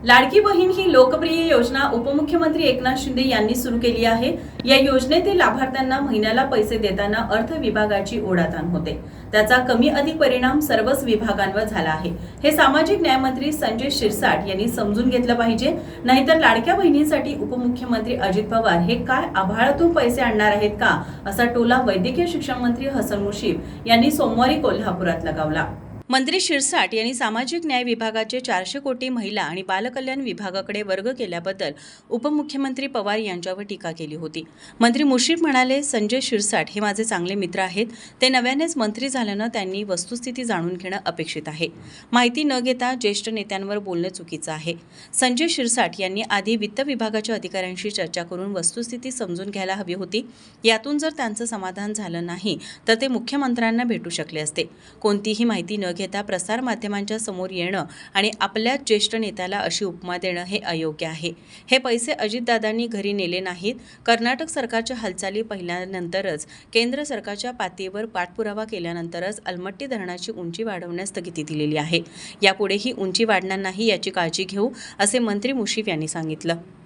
लाडकी बहीण ही लोकप्रिय योजना उपमुख्यमंत्री एकनाथ शिंदे यांनी सुरू केली आहे। या योजनेतील लाभार्थ्यांना महिन्याला पैसे देताना अर्थ विभागाची ओढाताण होते। त्याचा कमी अधिक परिणाम सर्वच विभागांवर झाला आहे। हे सामाजिक न्याय मंत्री संजय शिरसाट यांनी समजून घेतलं पाहिजे, नाहीतर लाडक्या बहिणींसाठी उपमुख्यमंत्री अजित पवार हे काय आभाळातून पैसे आणणार आहेत का, असा टोला वैद्यकीय शिक्षण मंत्री हसन मुश्रीफ यांनी सोमवारी कोल्हापुरात लगावला। मंत्री शिरसाट यांनी सामाजिक न्याय विभागाचे 400 कोटी महिला आणि बालकल्याण विभागाकडे वर्ग केल्याबद्दल उपमुख्यमंत्री पवार यांच्यावर टीका केली होती। मंत्री मुश्रीफ म्हणाले, संजय शिरसाट हे माझे चांगले मित्र आहेत। ते नव्यानेच मंत्री झाल्यानं त्यांनी वस्तुस्थिती जाणून घेणं अपेक्षित आहे। माहिती न घेता ज्येष्ठ नेत्यांवर बोलणं चुकीचं आहे। संजय शिरसाट यांनी आधी वित्त विभागाच्या अधिकाऱ्यांशी चर्चा करून वस्तुस्थिती समजून घ्यायला हवी होती। यातून जर त्यांचं समाधान झालं नाही तर ते मुख्यमंत्र्यांना भेटू शकले असते। कोणतीही माहिती न घेता प्रसार माध्यमांच्या समोर येणं आणि आपल्याच ज्येष्ठ नेत्याला अशी उपमा देणं हे अयोग्य आहे। हे पैसे अजितदादांनी घरी नेले नाहीत। कर्नाटक सरकारच्या हालचाली पाहिल्यानंतरच, केंद्र सरकारच्या पातळीवर पाठपुरावा केल्यानंतरच अलमट्टी धरणाची उंची वाढवण्यास स्थगिती दिलेली आहे। यापुढे ही उंची वाढणार नाही याची काळजी घेऊ, असे मंत्री मुश्रीफ यांनी सांगितलं।